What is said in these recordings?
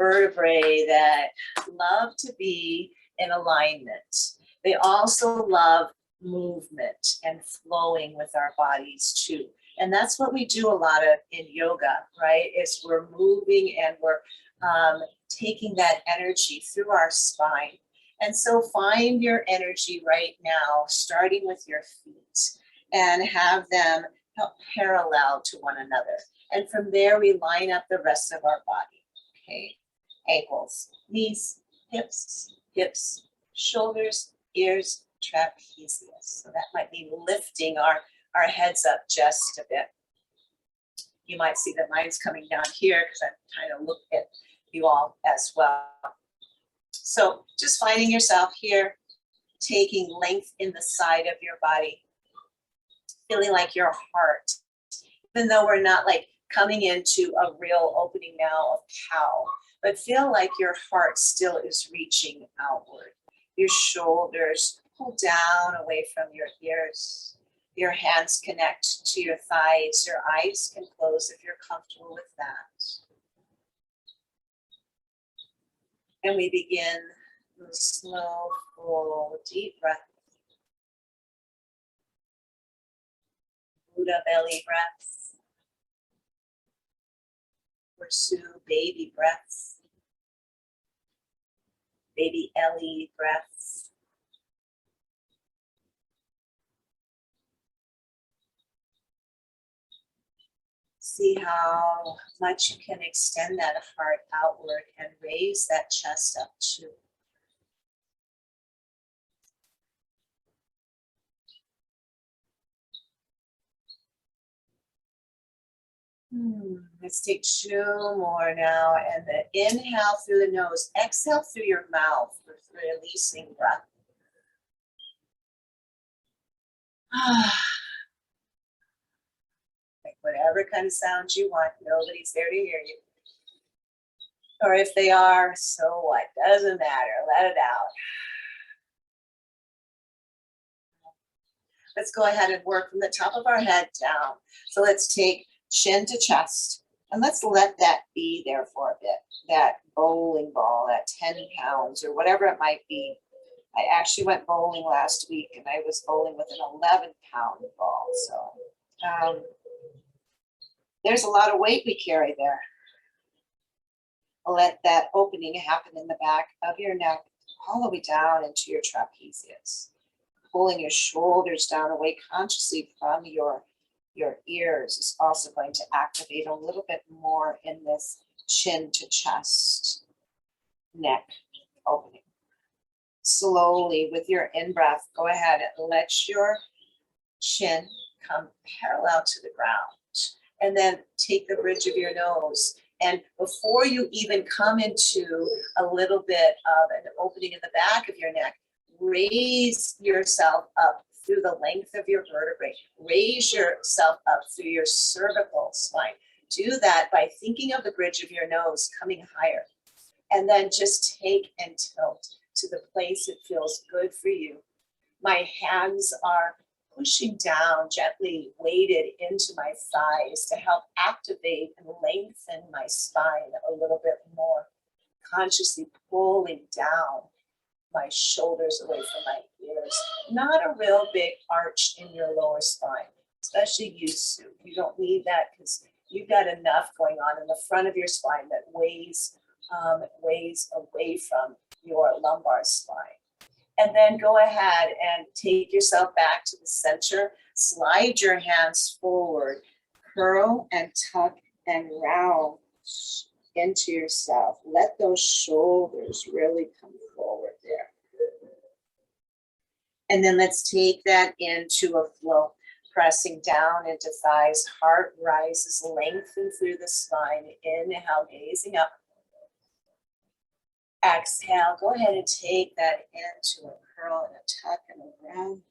vertebrae that love to be in alignment. They also love movement and flowing with our bodies too. And that's what we do a lot of in yoga, right? Is we're moving and we're taking that energy through our spine. And so find your energy right now, starting with your feet, and have them parallel to one another. And from there, we line up the rest of our body, okay? Ankles, knees, hips, shoulders, ears, trapezius. So that might be lifting our heads up just a bit. You might see that mine's coming down here because I'm trying to look at you all as well. So just finding yourself here, taking length in the side of your body, feeling like your heart, even though we're not like coming into a real opening now of cow, but feel like your heart still is reaching outward. Your shoulders pull down away from your ears. Your hands connect to your thighs. Your eyes can close if you're comfortable with that. And we begin with slow, full, deep breath. Buddha belly breaths. Pursue baby breaths. Baby Ellie breaths. See how much you can extend that heart outward and raise that chest up too. Let's take 2 more now. And then inhale through the nose, exhale through your mouth with releasing breath. Make whatever kind of sound you want. Nobody's there to hear you. Or if they are, so what? Doesn't matter. Let it out. Let's go ahead and work from the top of our head down. So let's take chin to chest. And let's let that be there for a bit. That bowling ball, that 10 pounds or whatever it might be. I actually went bowling last week and I was bowling with an 11-pound ball. So there's a lot of weight we carry there. Let that opening happen in the back of your neck, all the way down into your trapezius. Pulling your shoulders down away consciously from your ears is also going to activate a little bit more in this chin to chest, neck opening. Slowly with your in-breath, go ahead and let your chin come parallel to the ground. And then take the bridge of your nose. And before you even come into a little bit of an opening in the back of your neck, raise yourself up through the length of your vertebrae. Raise yourself up through your cervical spine. Do that by thinking of the bridge of your nose coming higher. And then just take and tilt to the place that feels good for you. My hands are pushing down, gently weighted into my thighs to help activate and lengthen my spine a little bit more. Consciously pulling down my shoulders away from my ears. Not a real big arch in your lower spine, especially you, Sue. You don't need that because you've got enough going on in the front of your spine that weighs away from your lumbar spine. And then go ahead and take yourself back to the center. Slide your hands forward. Curl and tuck and round into yourself. Let those shoulders really come forward there. And then let's take that into a flow. Pressing down into thighs. Heart rises, lengthen through the spine. Inhale, gazing up. Exhale, go ahead and take that into a curl and a tuck and a round.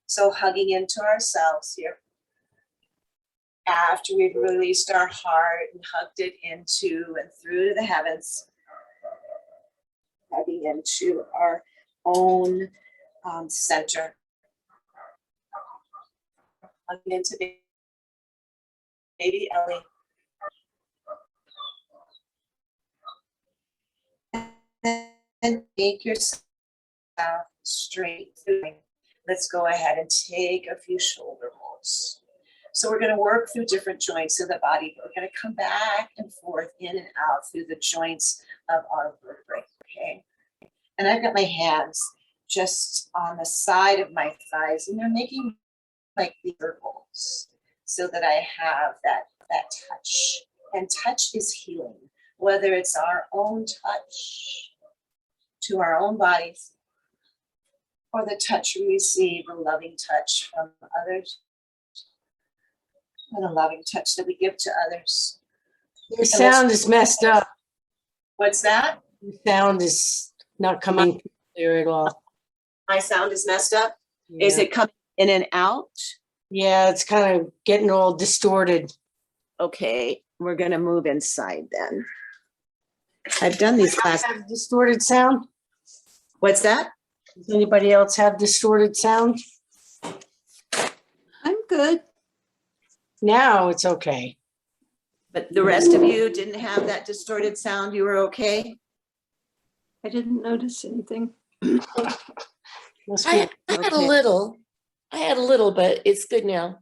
So hugging into ourselves here. After we've released our heart and hugged it into and through to the heavens, hugging into our own center. Hugging into baby Ellie. and take yourself straight through. Let's go ahead and take a few shoulder holds. So we're going to work through different joints of the body. We're going to come back and forth, in and out through the joints of our vertebrae, okay? And I've got my hands just on the side of my thighs, and they're making like the circles so that I have that touch. And touch is healing, whether it's our own touch to our own bodies, or the touch we receive, a loving touch from others, and a loving touch that we give to others. Your sound is messed up. What's that? Your sound is not coming clear at all. My sound is messed up? Yeah. Is it coming in and out? Yeah, it's kind of getting all distorted. Okay, we're going to move inside then. I've done these classes. Have distorted sound? What's that? Does anybody else have distorted sound? I'm good. Now it's okay. But the rest of you didn't have that distorted sound? You were okay? I didn't notice anything. Must I be- had a little. I had a little, but it's good now.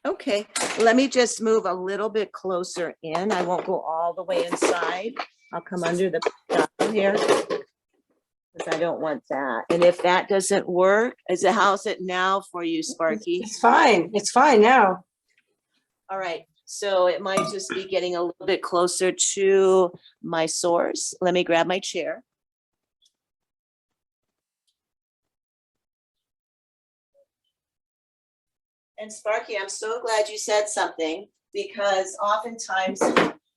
Okay, let me just move a little bit closer in. I won't go all the way inside. I'll come under the pigeon here, because I don't want that. And if that doesn't work, how's it now for you, Sparky? It's fine. It's fine now. All right, so it might just be getting a little bit closer to my source. Let me grab my chair. And Sparky, I'm so glad you said something, because oftentimes,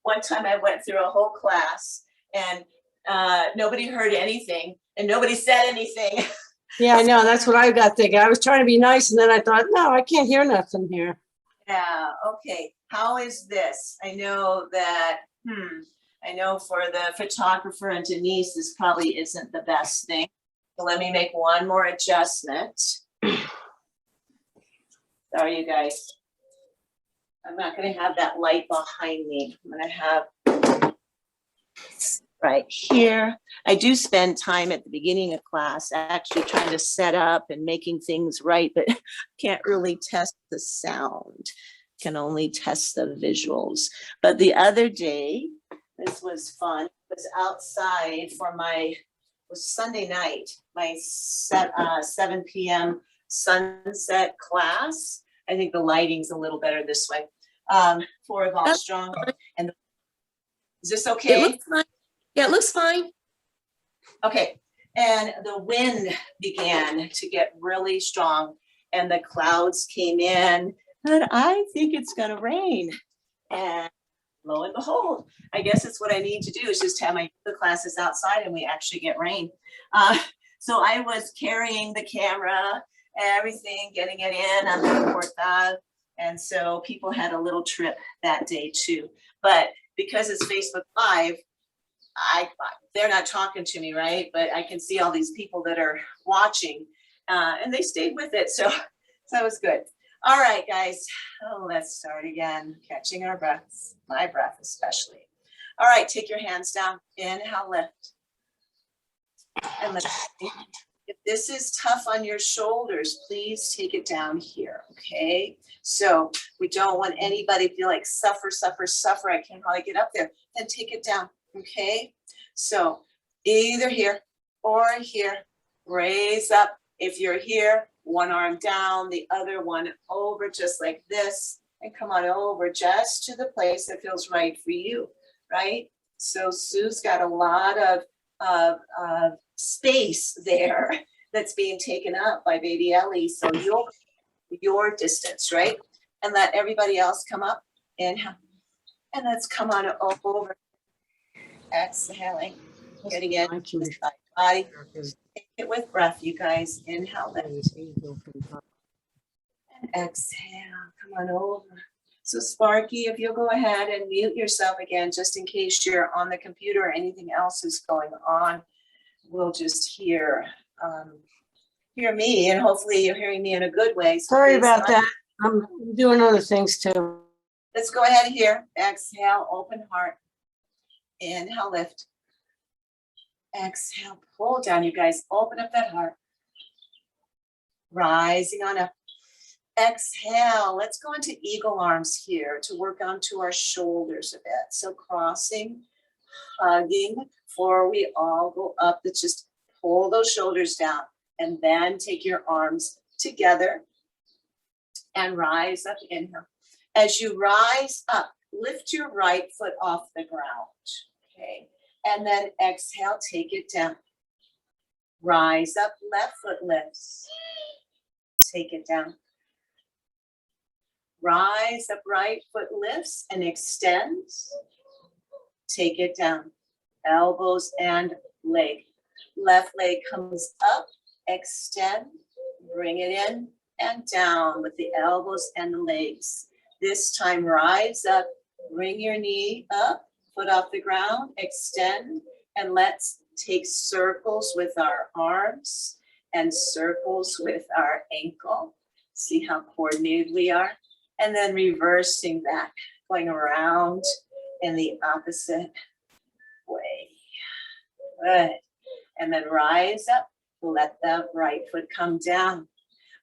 one time I went through a whole class and nobody heard anything and nobody said anything. Yeah, I know. That's what I got thinking. I was trying to be nice, and then I thought, no, I can't hear nothing here. Yeah, okay. How is this? I know that, I know for the photographer and Denise, this probably isn't the best thing. So let me make one more adjustment. Sorry, you guys. I'm not going to have that light behind me. I'm going to have right here. I do spend time at the beginning of class actually trying to set up and making things right, but can't really test the sound. Can only test the visuals. But the other day, this was fun. It was outside for was Sunday night, my 7 p.m. sunset class. I think the lighting's a little better this way. For Evolve Strong. And is this okay? It looks fine. Yeah, it looks fine. Okay. And the wind began to get really strong, and the clouds came in, and I think it's going to rain. And lo and behold, I guess it's what I need to do is just have my yoga classes outside and we actually get rain. So I was carrying the camera, everything, getting it in on the portal. And so people had a little trip that day too. But because it's Facebook Live, they're not talking to me, right? But I can see all these people that are watching, and they stayed with it. So that was good. All right, guys. Oh, let's start again. Catching our breaths, my breath especially. All right, take your hands down. Inhale, lift. And lift. If this is tough on your shoulders, please take it down here, okay? So we don't want anybody to feel like suffer. I can't hardly get up there. Then take it down, okay? So either here or here, raise up. If you're here, one arm down, the other one over, just like this, and come on over just to the place that feels right for you, right? So Sue's got a lot of space there that's being taken up by baby Ellie. So your distance, right? And let everybody else come up. Inhale. And let's come on over. Exhaling. Getting it to the side body. Take it with breath, you guys. Inhale. Lift. And exhale. Come on over. So Sparky, if you'll go ahead and mute yourself again, just in case you're on the computer or anything else is going on. We'll just hear me, and hopefully you're hearing me in a good way. So Sorry about that. I'm doing other things too. Let's go ahead here. Exhale, open heart. Inhale, lift. Exhale, pull down. You guys open up that heart. Rising on up. Exhale, let's go into eagle arms here to work onto our shoulders a bit. So crossing, hugging, before we all go up, let's just pull those shoulders down and then take your arms together and rise up, inhale. As you rise up, lift your right foot off the ground, okay? And then exhale, take it down. Rise up, left foot lifts. Take it down. Rise up, right foot lifts and extends. Take it down. Elbows and leg. Left leg comes up, extend, bring it in and down with the elbows and the legs. This time, rise up, bring your knee up, foot off the ground, extend, and let's take circles with our arms and circles with our ankle. See how coordinated we are? And then reversing back, going around in the opposite way. Good. And then rise up, let that right foot come down.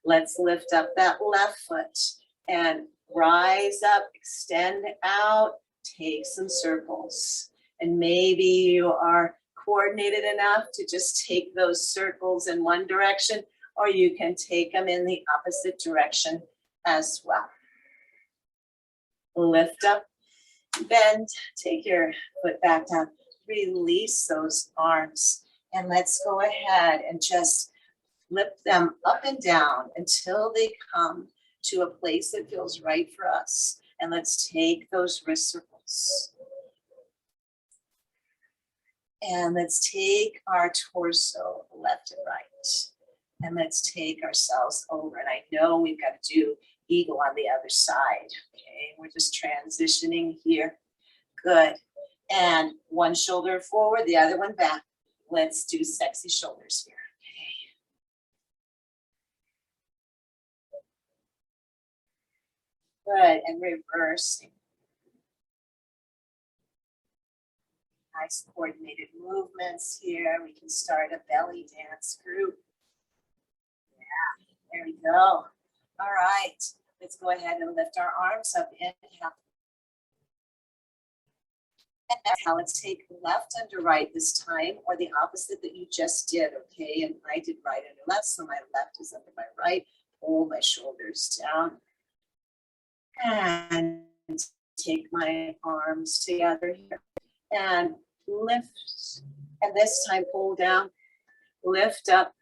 Let's lift up that left foot and rise up, extend out, take some circles. And maybe you are coordinated enough to just take those circles in one direction, or you can take them in the opposite direction as well. Lift up, bend, take your foot back down, release those arms, and let's go ahead and just flip them up and down until they come to a place that feels right for us. And let's take those wrist circles. And let's take our torso left and right. And let's take ourselves over. And I know we've got to do eagle on the other side. Okay, we're just transitioning here. Good. And one shoulder forward, the other one back. Let's do sexy shoulders here. Okay. Good. And reversing. Nice coordinated movements here. We can start a belly dance group. Yeah, there we go. All right, let's go ahead and lift our arms up. Inhale. And exhale, let's take left under right this time, or the opposite that you just did, okay? And I did right under left, so my left is under my right. Pull my shoulders down. And take my arms together here. And lift, and this time pull down, lift up,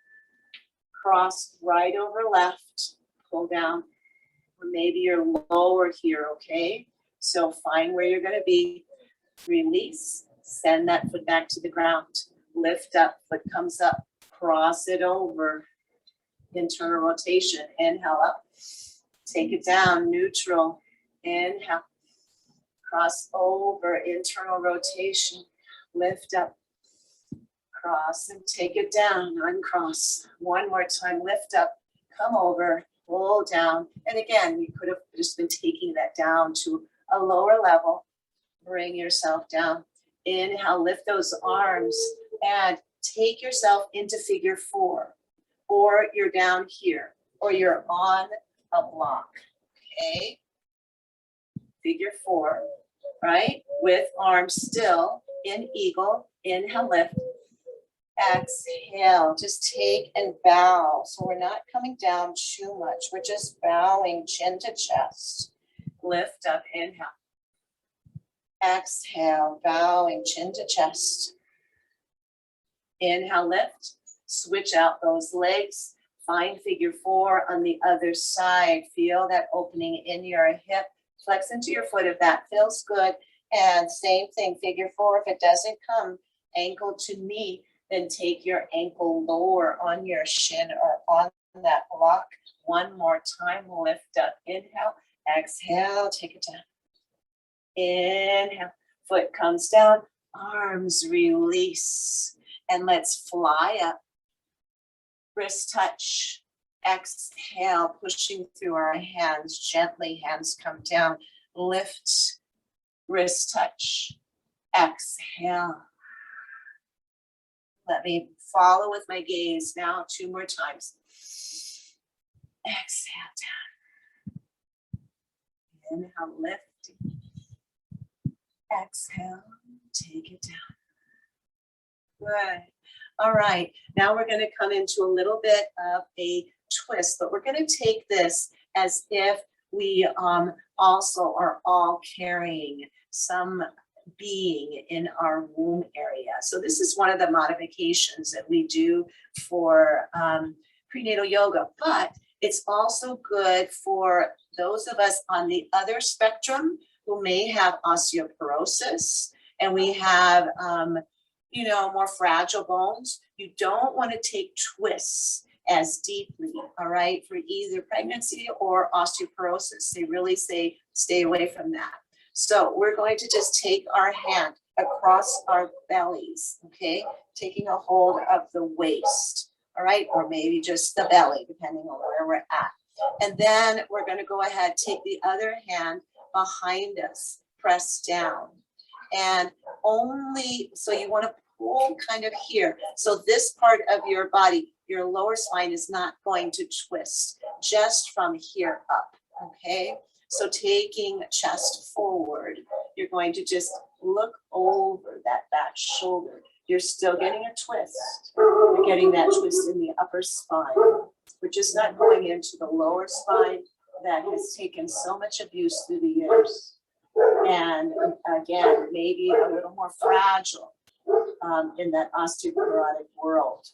cross right over left, pull down, or maybe you're lower here, okay? So find where you're gonna be, release, send that foot back to the ground, lift up, foot comes up, cross it over, internal rotation, inhale up, take it down, neutral, inhale. Cross over, internal rotation, lift up, cross and take it down, uncross. One more time, lift up, come over, pull down. And again, you could have just been taking that down to a lower level. Bring yourself down. Inhale, lift those arms and take yourself into figure 4. Or you're down here, or you're on a block, okay? Figure 4. Right? With arms still in eagle, inhale, lift, exhale, just take and bow. So we're not coming down too much. We're just bowing chin to chest. Lift up, inhale. Exhale, bowing chin to chest. Inhale, lift, switch out those legs. Find figure 4 on the other side. Feel that opening in your hip. Flex into your foot if that feels good. And same thing, figure 4. If it doesn't come ankle to knee, then take your ankle lower on your shin or on that block. One more time, lift up, inhale, exhale, take it down. Inhale, foot comes down, arms release. And let's fly up, wrist touch. Exhale, pushing through our hands gently, hands come down, lift, wrist touch, exhale, Let me follow with my gaze now 2 more times. Exhale down. Inhale, lift. Exhale, take it down. Good. All right, now we're going to come into a little bit of a twist, but we're going to take this as if we also are all carrying some being in our womb area. So this is one of the modifications that we do for prenatal yoga, but it's also good for those of us on the other spectrum who may have osteoporosis and we have, more fragile bones. You don't want to take twists as deeply, all right, for either pregnancy or osteoporosis. They really say stay away from that. So we're going to just take our hand across our bellies, okay, taking a hold of the waist, all right, or maybe just the belly, depending on where we're at. And then we're going to go ahead, take the other hand behind us, press down. And only, so you want to pull kind of here. So this part of your body, your lower spine is not going to twist, just from here up, okay? So taking chest forward, you're going to just look over that back shoulder. You're still getting a twist. You're getting that twist in the upper spine. We're just not going into the lower spine that has taken so much abuse through the years. And again, maybe a little more fragile in that osteoporotic world.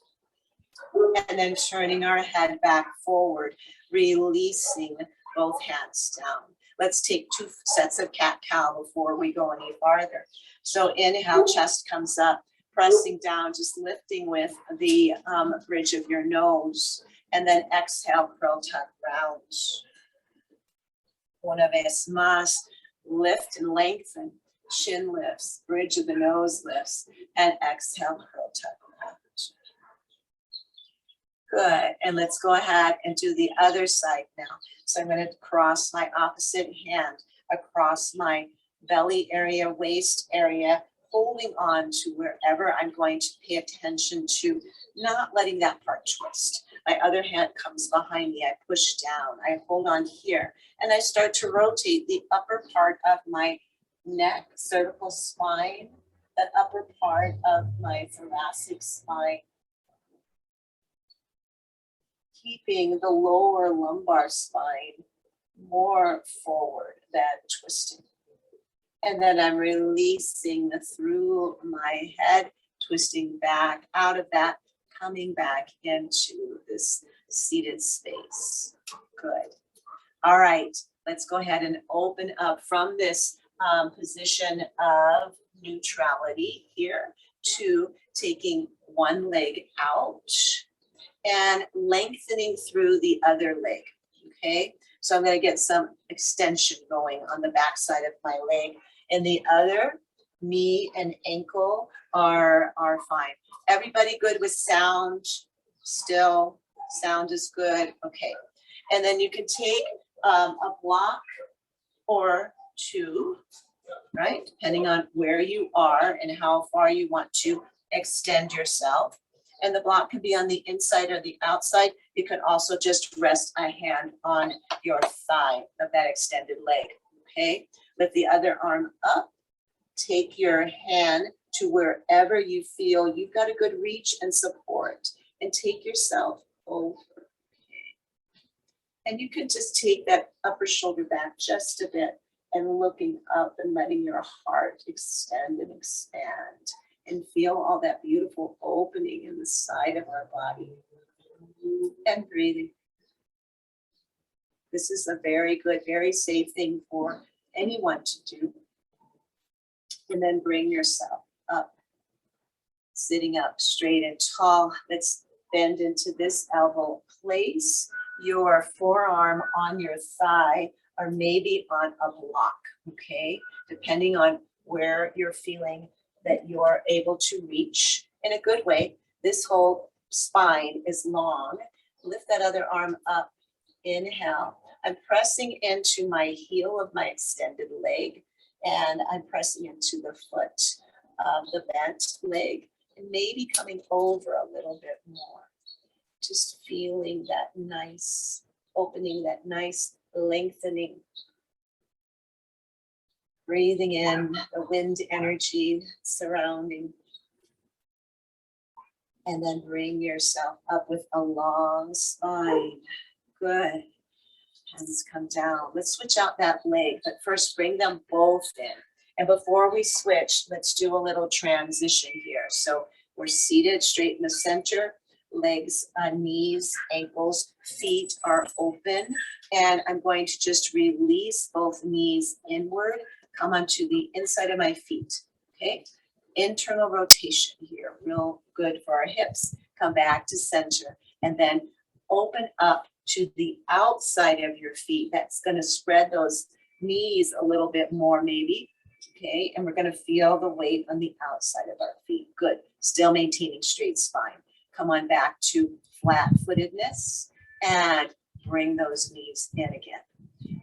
And then turning our head back forward, releasing both hands down. Let's take 2 sets of cat-cow before we go any farther. So inhale, chest comes up, pressing down, just lifting with the bridge of your nose. And then exhale, curl tuck round. Una vez más, lift and lengthen. Chin lifts, bridge of the nose lifts, and exhale, curl tuck round. Good, and let's go ahead and do the other side now. So I'm going to cross my opposite hand across my belly area, waist area, holding on to wherever I'm going to pay attention to, not letting that part twist. My other hand comes behind me, I push down, I hold on here, and I start to rotate the upper part of my neck, cervical spine, that upper part of my thoracic spine, keeping the lower lumbar spine more forward than twisting. And then I'm releasing through my head, twisting back out of that, coming back into this seated space. Good. All right, let's go ahead and open up from this position of neutrality here to taking one leg out and lengthening through the other leg, okay? So I'm gonna get some extension going on the back side of my leg, and the other knee and ankle are fine. Everybody good with sound? Still, sound is good, okay. And then you can take a block or 2, right? Depending on where you are and how far you want to extend yourself. And the block can be on the inside or the outside. You can also just rest a hand on your thigh of that extended leg, okay? Lift the other arm up. Take your hand to wherever you feel you've got a good reach and support, and take yourself over. And you can just take that upper shoulder back just a bit and looking up and letting your heart extend and expand, and feel all that beautiful opening in the side of our body. And breathing. This is a very good, very safe thing for anyone to do. And then bring yourself up, sitting up straight and tall. Let's bend into this elbow. Place your forearm on your thigh or maybe on a block, okay? Depending on where you're feeling that you're able to reach in a good way. This whole spine is long. Lift that other arm up. Inhale. I'm pressing into my heel of my extended leg, and I'm pressing into the foot of the bent leg. and maybe coming over a little bit more. Just feeling that nice opening, that nice lengthening. Breathing in the wind energy surrounding. And then bring yourself up with a long spine. Good. Hands come down. Let's switch out that leg, but first bring them both in. And before we switch, let's do a little transition here. So we're seated straight in the center, legs, knees, ankles, feet are open. And I'm going to just release both knees inward, come onto the inside of my feet, okay? Internal rotation here, real good for our hips. Come back to center and then open up to the outside of your feet. That's gonna spread those knees a little bit more maybe, okay? And we're gonna feel the weight on the outside of our feet. Good, still maintaining straight spine. Come on back to flat-footedness and bring those knees in again.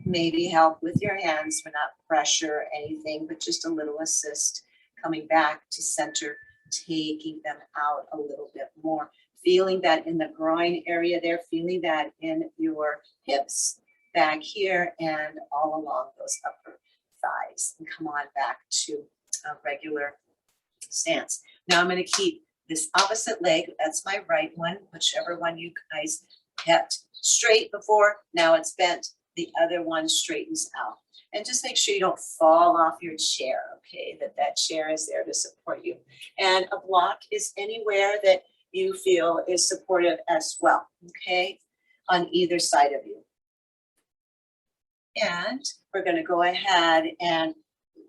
Maybe help with your hands, but not pressure or anything, but just a little assist. Coming back to center, taking them out a little bit more. Feeling that in the groin area there, feeling that in your hips back here and all along those upper thighs. And come on back to a regular stance. Now I'm going to keep this opposite leg, that's my right one, whichever one you guys kept straight before, now it's bent. The other one straightens out. And just make sure you don't fall off your chair, okay? That chair is there to support you. And a block is anywhere that you feel is supportive as well, okay? On either side of you. And we're gonna go ahead and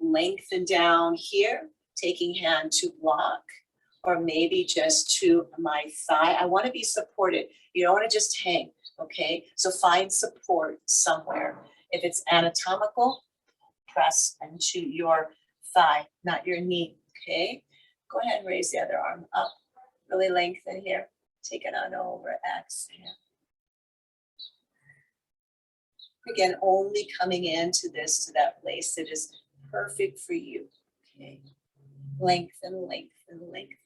lengthen down here, taking hand to block, or maybe just to my thigh. I wanna be supported. You don't wanna just hang, okay? So find support somewhere. If it's anatomical, press into your thigh, not your knee, okay? Go ahead and raise the other arm up. Really lengthen here. Take it on over, exhale. Again, only coming into this, to that place that is perfect for you, okay? Lengthen, lengthen, lengthen.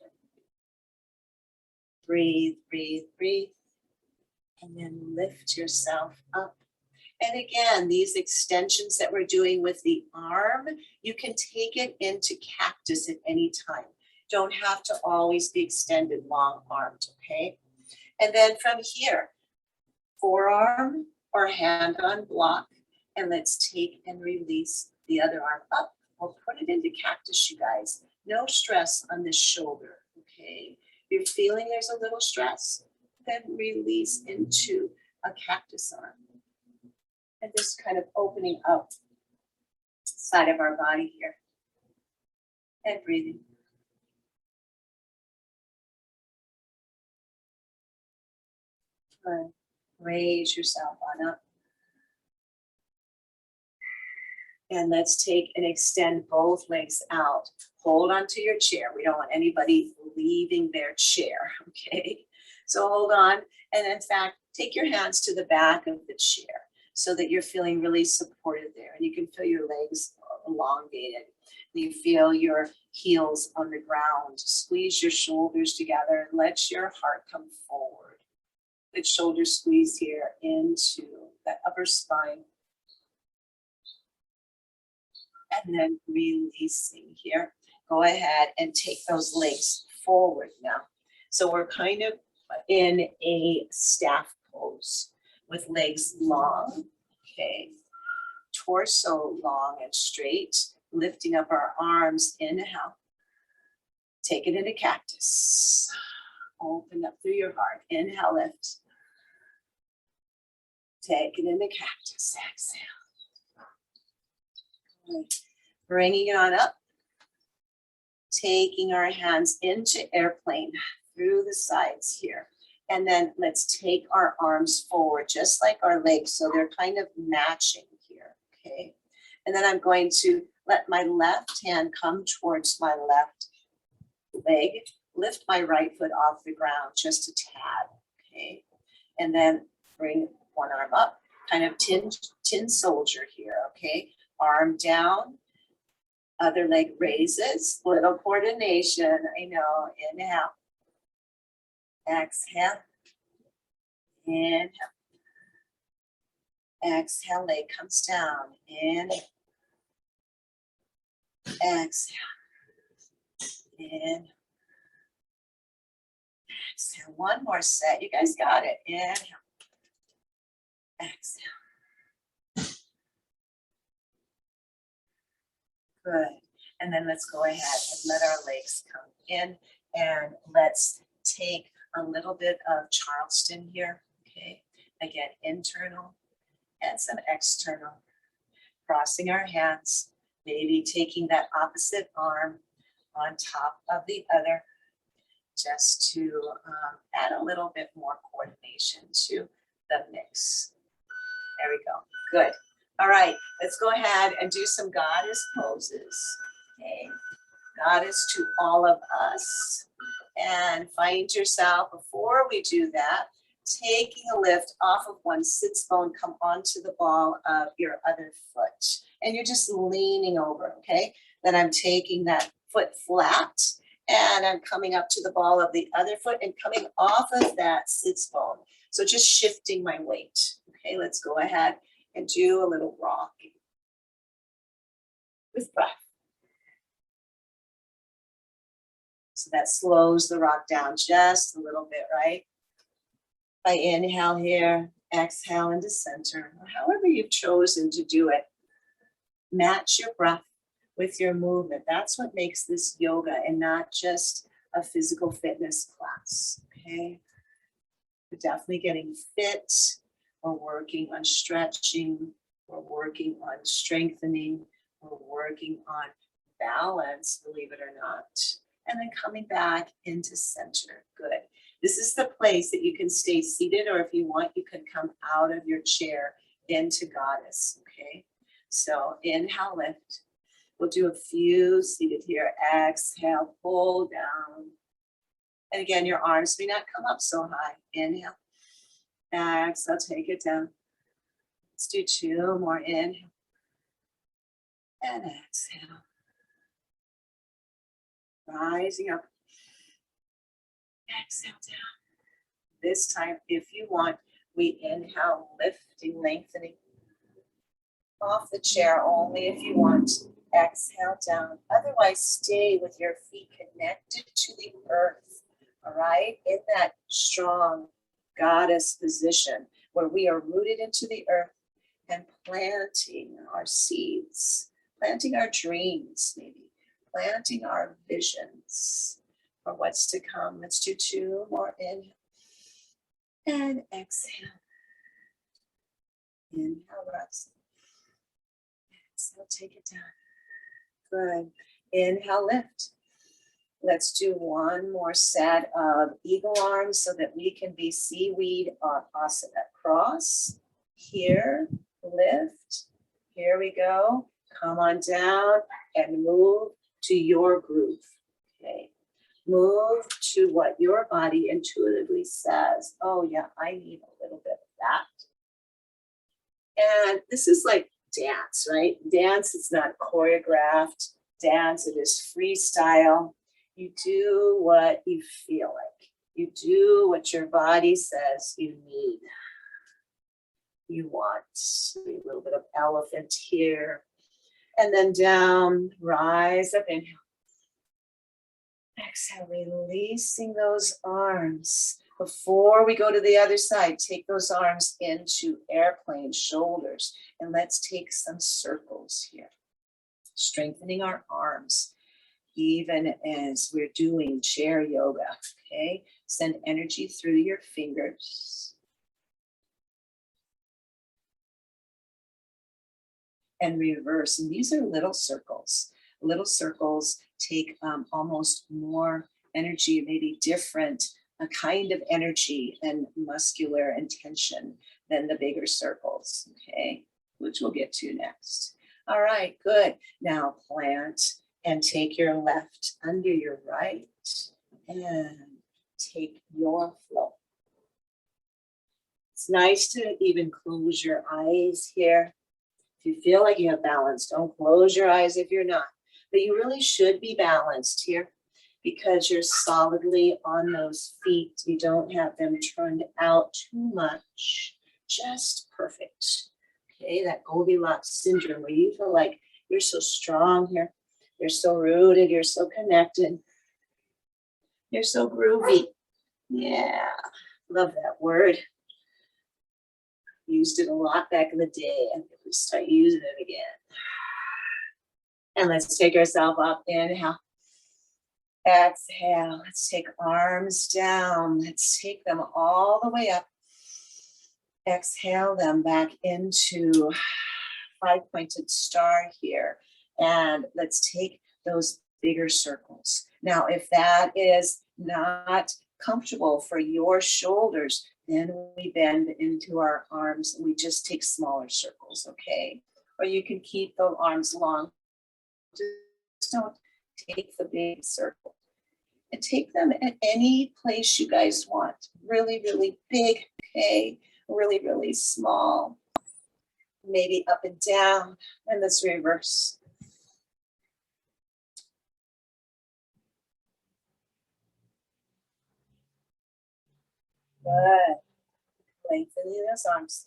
Breathe, breathe, breathe. And then lift yourself up. And again, these extensions that we're doing with the arm, you can take it into cactus at any time. Don't have to always be extended long armed, okay? And then from here, forearm or hand on block, and let's take and release the other arm up. We'll put it into cactus, you guys. No stress on this shoulder, okay? If you're feeling there's a little stress, then release into a cactus arm. And just kind of opening up side of our body here. And breathing. Good. Raise yourself on up. And let's take and extend both legs out. Hold onto your chair. We don't want anybody leaving their chair, okay? So hold on. And in fact, take your hands to the back of the chair, so that you're feeling really supported there. And you can feel your legs elongated. You feel your heels on the ground. Squeeze your shoulders together and let your heart come forward. Good shoulder squeeze here into that upper spine. And then releasing here. Go ahead and take those legs forward now. So we're kind of in a staff pose, with legs long, okay, torso long and straight, lifting up our arms, inhale, take it into cactus, open up through your heart, inhale, lift, take it into cactus, exhale, bringing it on up, taking our hands into airplane through the sides here. And then let's take our arms forward, just like our legs. So they're kind of matching here, okay? And then I'm going to let my left hand come towards my left leg, lift my right foot off the ground just a tad, okay? And then bring one arm up, kind of tin soldier here, okay? Arm down, Other leg raises, little coordination. I know. Inhale. Exhale. Inhale. Exhale, leg comes down. Inhale. Exhale. Inhale. Exhale. One more set. You guys got it. Inhale. Exhale. Good. And then let's go ahead and let our legs come in, and let's take a little bit of Charleston here. Okay. Again, internal and some external. Crossing our hands, maybe taking that opposite arm on top of the other, just to add a little bit more coordination to the mix. There we go. Good. All right, let's go ahead and do some goddess poses. Okay, goddess to all of us. And find yourself, before we do that, taking a lift off of one sits bone, come onto the ball of your other foot. And you're just leaning over, okay? Then I'm taking that foot flat, and I'm coming up to the ball of the other foot and coming off of that sits bone. So just shifting my weight. Okay, let's go ahead and do a little rocking with breath. So that slows the rock down just a little bit, right? I inhale here, exhale into center, or however you've chosen to do it. Match your breath with your movement. That's what makes this yoga and not just a physical fitness class, okay? We're definitely getting fit. We're working on stretching. We're working on strengthening. We're working on balance, believe it or not. And then coming back into center. Good. This is the place that you can stay seated, or if you want, you can come out of your chair into goddess, okay? So inhale, lift. We'll do a few seated here. Exhale, pull down. And again, your arms may not come up so high. Inhale. Exhale, take it down. Let's do two more. Inhale. And exhale. Rising up. Exhale down. This time, if you want, we inhale, lifting, lengthening. Off the chair only if you want. Exhale down. Otherwise, stay with your feet connected to the earth. All right? In that strong goddess position where we are rooted into the earth and planting our seeds, planting our dreams, maybe planting our visions for what's to come. Let's do two more. Inhale and exhale. Inhale, rest. Exhale, take it down. Good. Inhale, lift. Let's do one more set of eagle arms so that we can be seaweed asana. Cross, here, lift. Here we go. Come on down and move to your groove. Okay. Move to what your body intuitively says. Oh yeah, I need a little bit of that. And this is like dance, right? Dance is not choreographed. Dance, it is freestyle. You do what you feel like. You do what your body says you need. You want a little bit of elephant here. And then down, rise up, inhale. Exhale, releasing those arms. Before we go to the other side, take those arms into airplane shoulders. And let's take some circles here. Strengthening our arms, even as we're doing chair yoga, okay? Send energy through your fingers. And reverse, and these are little circles. Little circles take almost more energy, maybe different, a kind of energy and muscular and tension than the bigger circles, okay? Which we'll get to next. All right, good. Now plant and take your left under your right and take your flow. It's nice to even close your eyes here. If you feel like you have balance, don't close your eyes if you're not. But you really should be balanced here because you're solidly on those feet. You don't have them turned out too much, just perfect. Okay, that Goldilocks syndrome where you feel like you're so strong here. You're so rooted, you're so connected. You're so groovy. Yeah, love that word. Used it a lot back in the day, and we start using it again. And let's take ourselves up. Inhale. Exhale. Let's take arms down. Let's take them all the way up. Exhale them back into 5-pointed star here. And let's take those bigger circles. Now, if that is not comfortable for your shoulders, then we bend into our arms and we just take smaller circles, okay? Or you can keep the arms long. Just don't take the big circle. And take them at any place you guys want. Really, really big, okay? Really, really small. Maybe up and down. And let's reverse. Good. Lengthening those arms.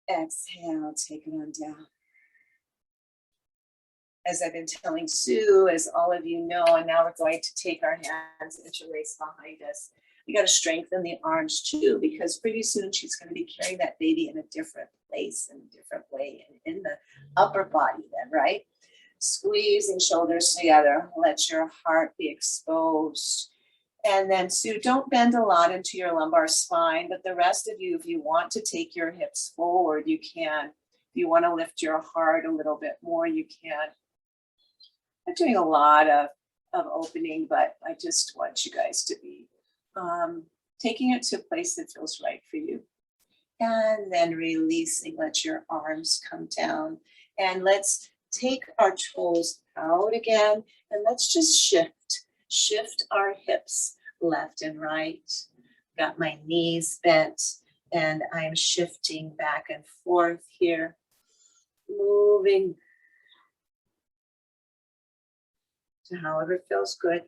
Exhale, take it on down. As I've been telling Sue, as all of you know, and now we're going to take our hands and interlace behind us. We got to strengthen the arms too, because pretty soon she's going to be carrying that baby in a different place, in a different way, and in the upper body then, right? Squeezing shoulders together. Let your heart be exposed. And then Sue, don't bend a lot into your lumbar spine, but the rest of you, if you want to take your hips forward, you can. If you want to lift your heart a little bit more, you can. I'm doing a lot of opening, but I just want you guys to be taking it to a place that feels right for you. And then releasing, let your arms come down. And let's take our toes out again, and let's just shift our hips left and right. Got my knees bent, and I'm shifting back and forth here, moving to however feels good.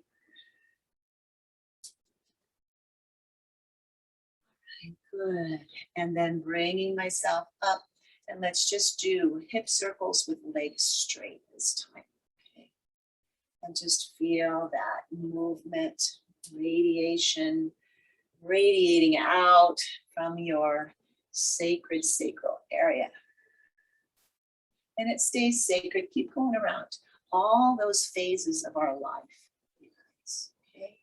Good. And then bringing myself up, and let's just do hip circles with legs straight this time. Okay. And just feel that movement, radiation, radiating out from your sacral area. And it stays sacred. Keep going around all those phases of our life. You guys, okay?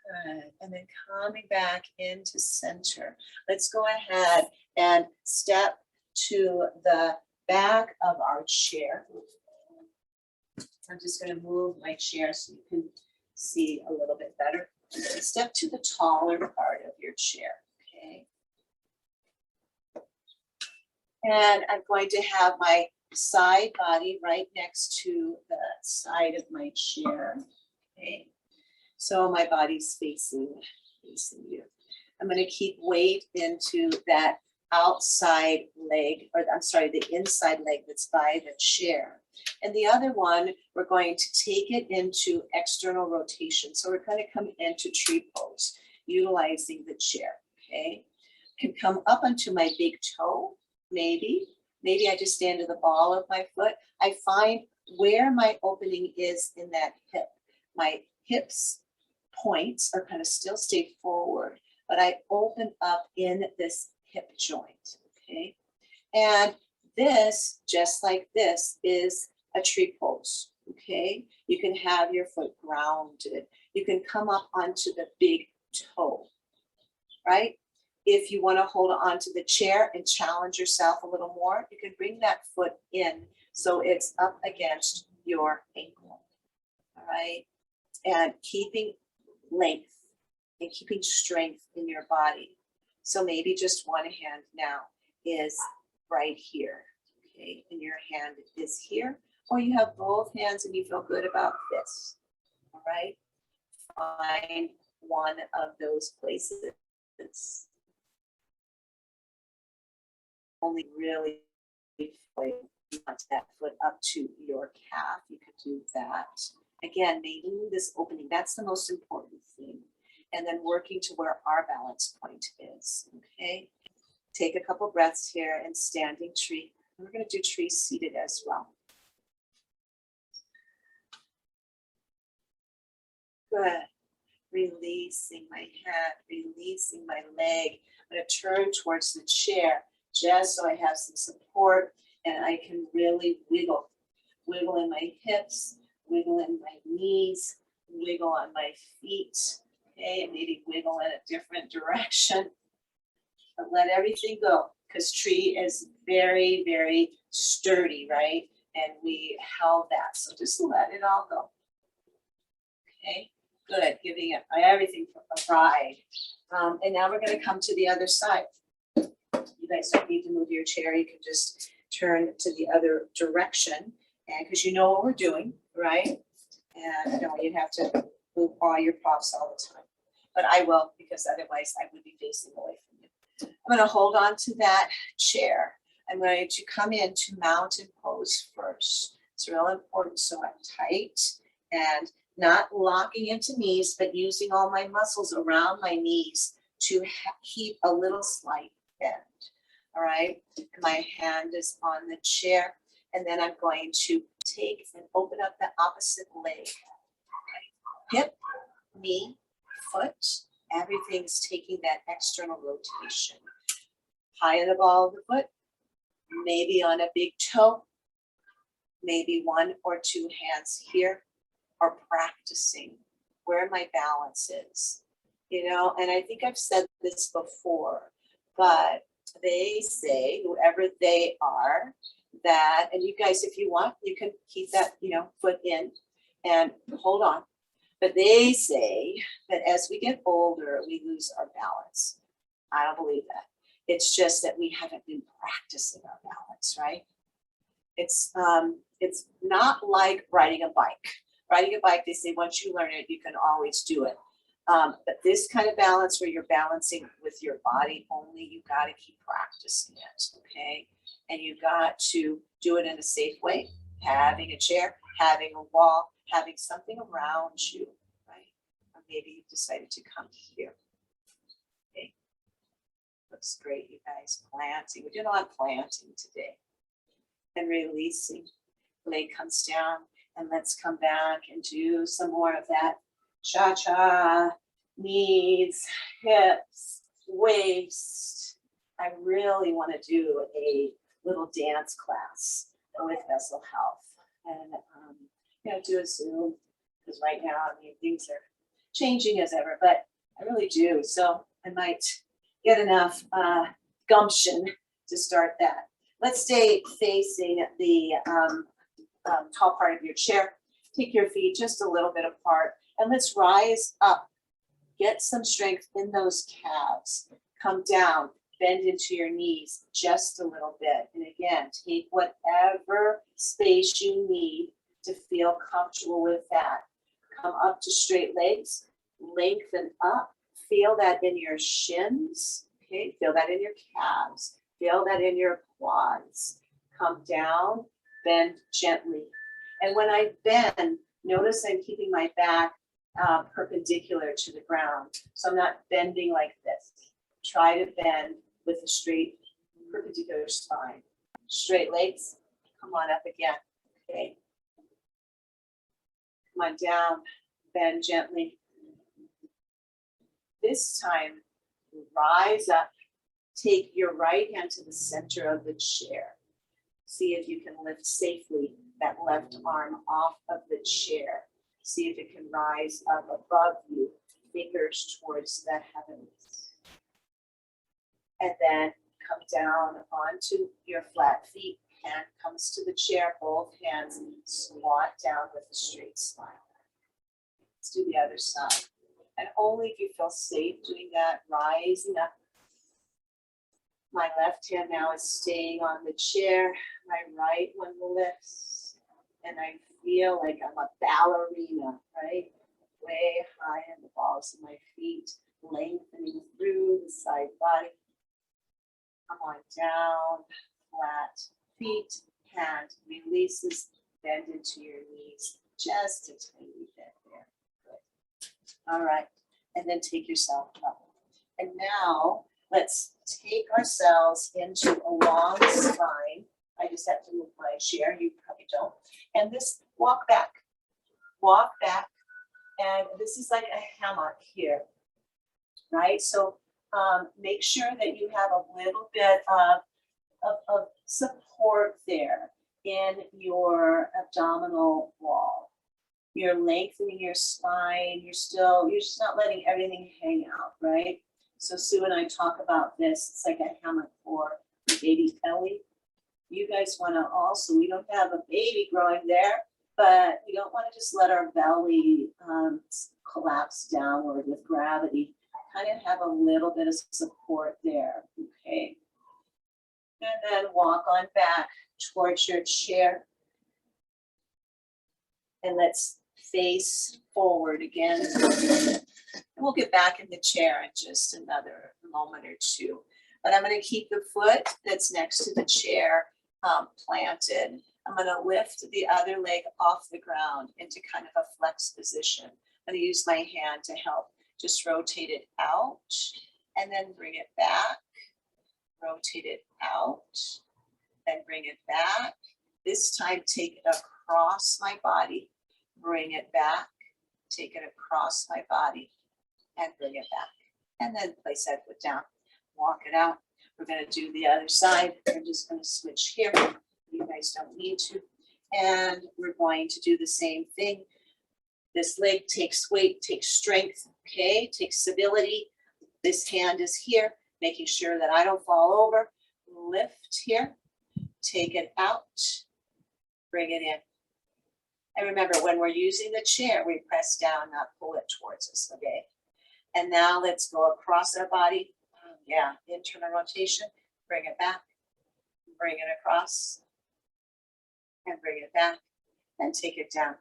Good. And then coming back into center. Let's go ahead and step to the back of our chair. I'm just going to move my chair so you can see a little bit better. Step to the taller part of your chair, okay? And I'm going to have my side body right next to the side of my chair, okay? So my body's facing you. I'm going to keep weight into that outside leg, or I'm sorry, the inside leg that's by the chair. And the other one, we're going to take it into external rotation. So we're going to come into tree pose, utilizing the chair, okay? Can come up onto my big toe, maybe. Maybe I just stand to the ball of my foot. I find where my opening is in that hip. My hips points are kind of still stay forward, but I open up in this hip joint, okay? And this, just like this, is a tree pose, okay? You can have your foot grounded. You can come up onto the big toe, right? If you want to hold on to the chair and challenge yourself a little more, you can bring that foot in so it's up against your ankle, all right? And keeping length and keeping strength in your body. So maybe just one hand now is right here, okay? And your hand is here, or you have both hands and you feel good about this, all right? Find one of those places. only really want that foot up to your calf. You could do that. Again, maintaining this opening, that's the most important thing. And then working to where our balance point is, okay? Take a couple breaths here in standing tree. And we're gonna do tree seated as well. Good. Releasing my head, releasing my leg. I'm gonna turn towards the chair just so I have some support and I can really wiggle. Wiggle in my hips, wiggle in my knees, wiggle on my feet. Okay, and maybe wiggle in a different direction. But let everything go, because tree is very, very sturdy, right? And we held that, so just let it all go. Okay, good, giving it everything for a ride. And now we're gonna come to the other side. You guys don't need to move your chair, you can just turn to the other direction, and because you know what we're doing, right? And you don't want you to have to move all your props all the time. But I will, because otherwise I would be facing away from you. I'm gonna hold on to that chair. I'm going to come into mountain pose first. It's real important, so I'm tight and not locking into knees, but using all my muscles around my knees to keep a little slight bend. All right, my hand is on the chair, and then I'm going to take and open up the opposite leg. Hip, knee, foot, everything's taking that external rotation. High in the ball of the foot, maybe on a big toe, maybe one or two hands here, or practicing where my balance is. You know, and I think I've said this before, but they say, whoever they are, that, and you guys, if you want, you can keep that, foot in and hold on. But they say that as we get older, we lose our balance. I don't believe that. It's just that we haven't been practicing our balance, right? It's not like riding a bike. Riding a bike, they say once you learn it, you can always do it. But this kind of balance where you're balancing with your body only, you got to keep practicing it, okay? And you got to do it in a safe way, having a chair, having a wall, having something around you, right? Or maybe you've decided to come here. Okay, looks great, you guys. Planting, we're doing a lot of planting today. And releasing, leg comes down, and let's come back and do some more of that cha-cha, knees, hips, waist. I really want to do a little dance class with Vessel Health, and do a Zoom, because right now, things are changing as ever, but I really do. So I might get enough gumption to start that. Let's stay facing the top part of your chair. Take your feet just a little bit apart, and let's rise up. Get some strength in those calves. Come down, bend into your knees just a little bit. And again, take whatever space you need to feel comfortable with that. Come up to straight legs, lengthen up. Feel that in your shins, okay? Feel that in your calves. Feel that in your quads. Come down, bend gently. And when I bend, notice I'm keeping my back perpendicular to the ground. So I'm not bending like this. Try to bend with a straight, perpendicular spine. Straight legs, come on up again, okay? Come on down, bend gently. This time, rise up. Take your right hand to the center of the chair. See if you can lift safely that left arm off of the chair. See if it can rise up above you, fingers towards the heavens. And then come down onto your flat feet. Hand comes to the chair, both hands squat down with a straight spine. Let's do the other side. And only if you feel safe doing that, rising up. My left hand now is staying on the chair. My right one lifts. And I feel like I'm a ballerina, right? Way high in the balls of my feet, lengthening through the side body. come on down, flat feet, hand releases, bend into your knees, just a tiny bit there. Good. All right, and then take yourself up. And now let's take ourselves into a long spine. I just have to move my chair, you probably don't. And this, walk back, and this is like a hammock here, right? So make sure that you have a little bit of support there in your abdominal wall. You're lengthening your spine, you're just not letting everything hang out, right? So Sue and I talk about this, it's like a hammock for the baby belly. You guys wanna also, we don't have a baby growing there, but we don't wanna just let our belly collapse downward with gravity. Kind of have a little bit of support there, okay? And then walk on back towards your chair. And let's face forward again. We'll get back in the chair in just another moment or two. But I'm going to keep the foot that's next to the chair planted. I'm going to lift the other leg off the ground into kind of a flex position. I'm going to use my hand to help just rotate it out and then bring it back. Rotate it out, then bring it back. This time, take it across my body, bring it back, take it across my body, and bring it back. And then place that foot down, walk it out. We're gonna do the other side. We're just gonna switch here. You guys don't need to. And we're going to do the same thing. This leg takes weight, takes strength, okay? Takes stability. This hand is here, making sure that I don't fall over. Lift here, take it out, bring it in. And remember, when we're using the chair, we press down, not pull it towards us, okay? And now let's go across our body. Yeah, internal rotation, bring it back, bring it across, and bring it back, and take it down,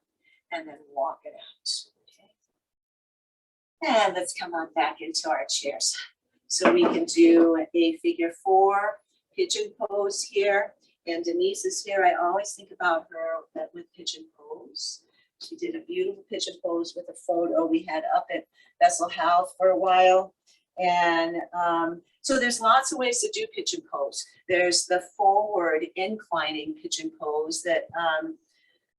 and then walk it out, okay? And let's come on back into our chairs. So we can do a figure 4 pigeon pose here. And Denise is here. I always think about her with pigeon pose. She did a beautiful pigeon pose with a photo we had up at Vessel House for a while. And so there's lots of ways to do pigeon pose. There's the forward inclining pigeon pose that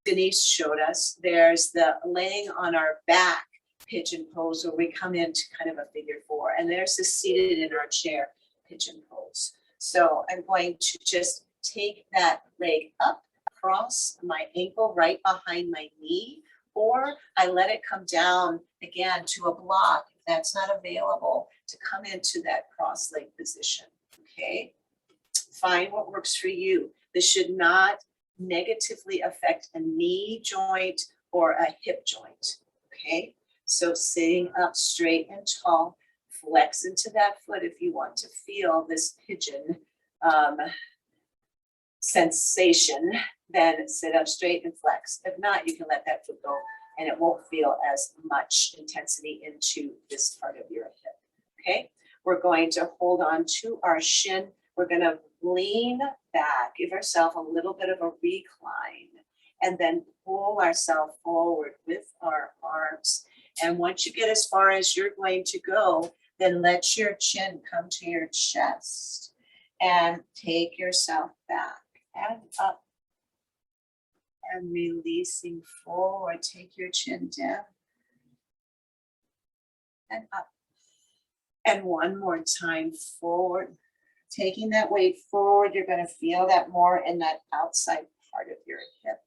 Denise showed us. There's the laying on our back pigeon pose where we come into kind of a figure 4. And there's the seated in our chair pigeon pose. So I'm going to just take that leg up, cross my ankle right behind my knee, or I let it come down again to a block if that's not available, to come into that cross leg position, okay? Find what works for you. This should not negatively affect a knee joint or a hip joint, okay? So sitting up straight and tall, flex into that foot if you want to feel this pigeon sensation, then sit up straight and flex. If not, you can let that foot go and it won't feel as much intensity into this part of your hip, okay? We're going to hold on to our shin. We're gonna lean back, give ourselves a little bit of a recline, and then pull ourselves forward with our arms. And once you get as far as you're going to go, then let your chin come to your chest and take yourself back and up and releasing forward. Take your chin down and up. And one more time forward. Taking that weight forward, you're going to feel that more in that outside part of your hip.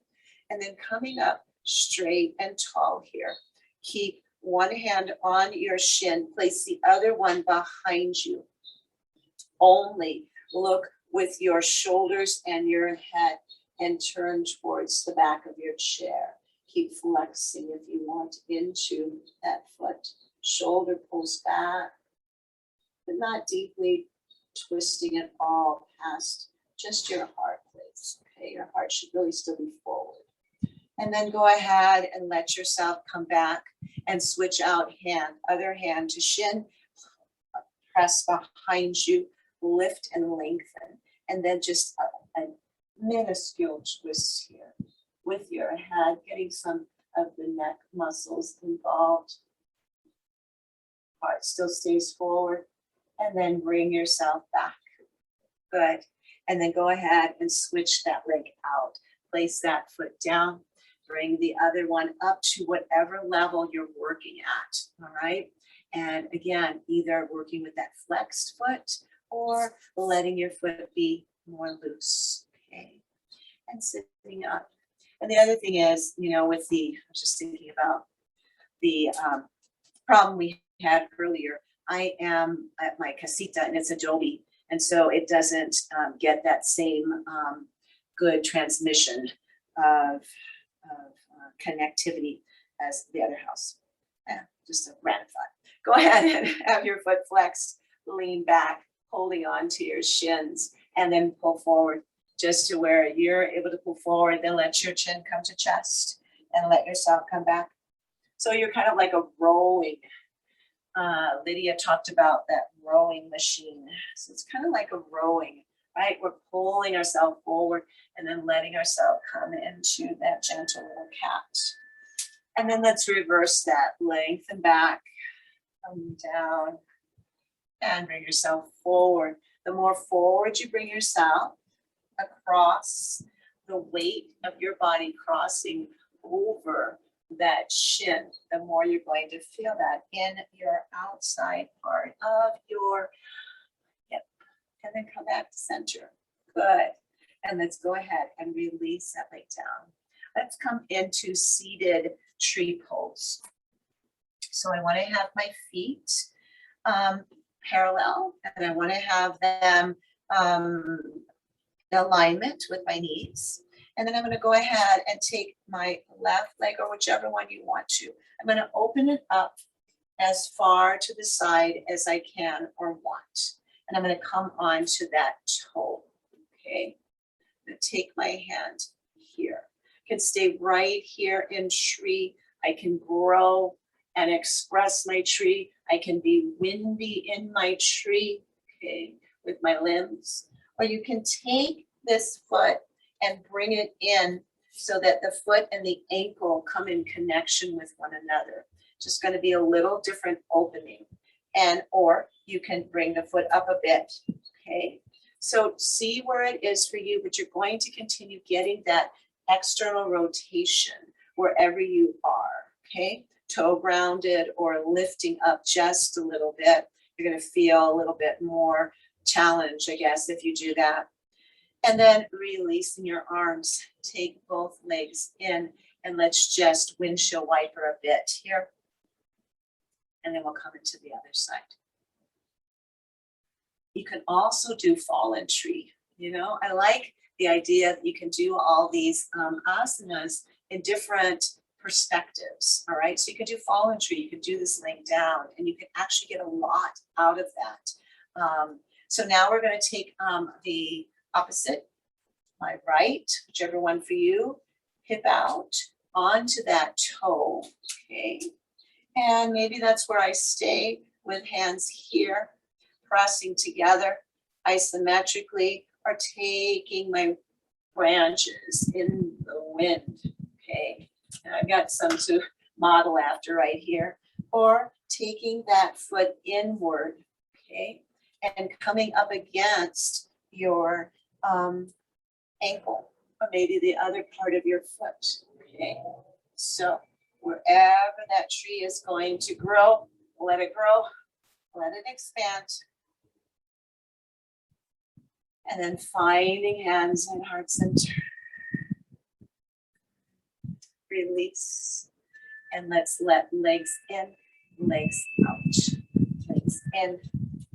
And then coming up straight and tall here. Keep one hand on your shin, place the other one behind you. Only look with your shoulders and your head and turn towards the back of your chair. Keep flexing if you want into that foot. Shoulder pulls back, but not deeply twisting it all past just your heart, please. Okay, your heart should really still be forward. And then go ahead and let yourself come back and switch out hand, other hand to shin, press behind you, lift and lengthen. And then just a minuscule twist here with your head, getting some of the neck muscles involved. Heart still stays forward, and then bring yourself back. Good. And then go ahead and switch that leg out. Place that foot down. Bring the other one up to whatever level you're working at. All right. And again, either working with that flexed foot or letting your foot be more loose. Okay. And sitting up. And the other thing is, you know, with I was just thinking about the problem we had earlier. I am at my casita and it's adobe. And so it doesn't get that same good transmission of connectivity as the other house. Yeah, just a random thought. Go ahead and have your foot flexed, lean back, holding on to your shins, and then pull forward just to where you're able to pull forward. Then let your chin come to chest and let yourself come back. So you're kind of like a rowing. Lydia talked about that rowing machine. So it's kind of like a rowing, right? We're pulling ourselves forward and then letting ourselves come into that gentle little cat. And then let's reverse that. Lengthen back, come down, and bring yourself forward. The more forward you bring yourself across, the weight of your body crossing over that shin, the more you're going to feel that in your outside part of your hip. And then come back to center. Good. And let's go ahead and release that leg down. Let's come into seated tree pose. So I want to have my feet parallel, and I want to have them in alignment with my knees. And then I'm going to go ahead and take my left leg, or whichever one you want to. I'm going to open it up as far to the side as I can or want. And I'm going to come onto that toe. Okay. I'm going to take my hand here. I can stay right here in tree. I can grow and express my tree. I can be windy in my tree, okay, with my limbs. Or you can take this foot and bring it in so that the foot and the ankle come in connection with one another. Just going to be a little different opening. And or you can bring the foot up a bit. Okay. So see where it is for you, but you're going to continue getting that external rotation wherever you are. Okay. Toe grounded or lifting up just a little bit. You're going to feel a little bit more challenge, I guess, if you do that. And then releasing your arms, take both legs in, and let's just windshield wiper a bit here. And then we'll come into the other side. You can also do fallen tree. You know, I like the idea that you can do all these asanas in different perspectives. All right, so you can do fallen tree, you can do this laying down, and you can actually get a lot out of that. So now we're going to take the opposite, my right, whichever one for you, hip out onto that toe, okay? And maybe that's where I stay with hands here, pressing together isometrically, or taking my branches in the wind, okay? And I've got some to model after right here, or taking that foot inward, okay? And coming up against your ankle, or maybe the other part of your foot, okay? So wherever that tree is going to grow, let it grow, let it expand. And then finding hands and heart center. Release. And let's let legs in, legs out. Legs in,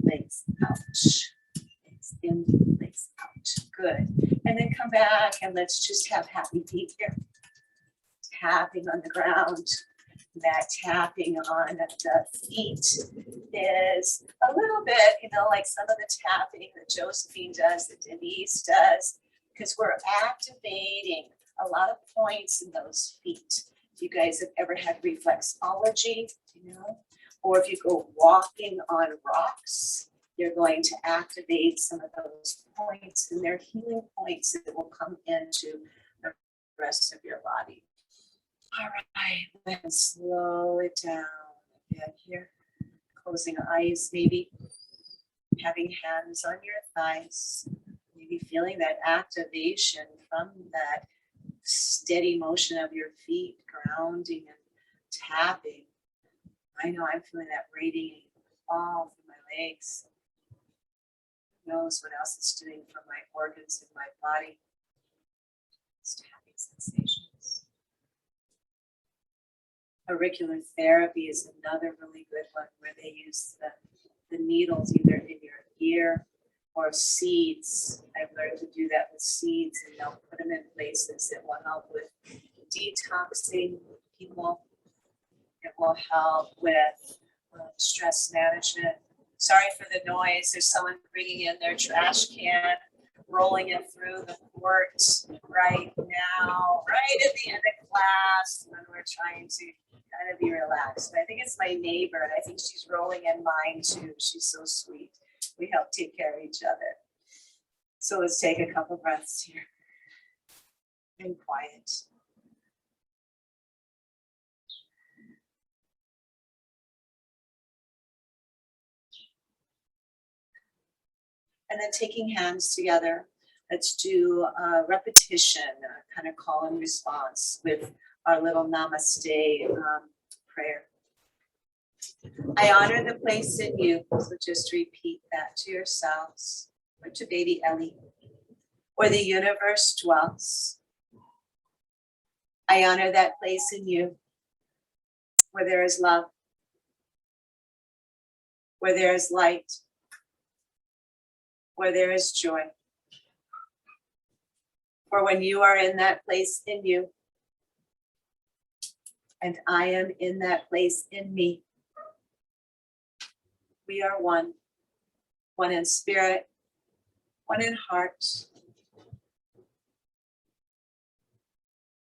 legs out. Legs in, legs out. Good. And then come back and let's just have happy feet here. Tapping on the ground. That tapping on the feet is a little bit, you know, like some of the tapping that Josephine does, that Denise does, because we're activating a lot of points in those feet. If you guys have ever had reflexology, you know, or if you go walking on rocks, you're going to activate some of those points, and they're healing points that will come into the rest of your body. All right, then slow it down a bit here. Closing eyes, maybe having hands on your thighs, maybe feeling that activation from that steady motion of your feet, grounding and tapping. I know I'm feeling that radiating all through my legs. Who knows what else it's doing for my organs in my body. Just tapping sensations. Auricular therapy is another really good one where they use the needles either in your ear or seeds. I've learned to do that with seeds, and they'll put them in places that will help with detoxing people. It will help with stress management. Sorry for the noise. There's someone bringing in their trash can, rolling it through the court right now, right at the end of class when we're trying to kind of be relaxed. But I think it's my neighbor, and I think she's rolling in mine too. She's so sweet. We help take care of each other. So let's take a couple breaths here and quiet. And then taking hands together, let's do a repetition, kind of call and response with our little namaste prayer. I honor the place in you. So just repeat that to yourselves or to baby Ellie, where the universe dwells. I honor that place in you where there is love, where there is light, where there is joy. For when you are in that place in you, and I am in that place in me, we are one in spirit, one in heart,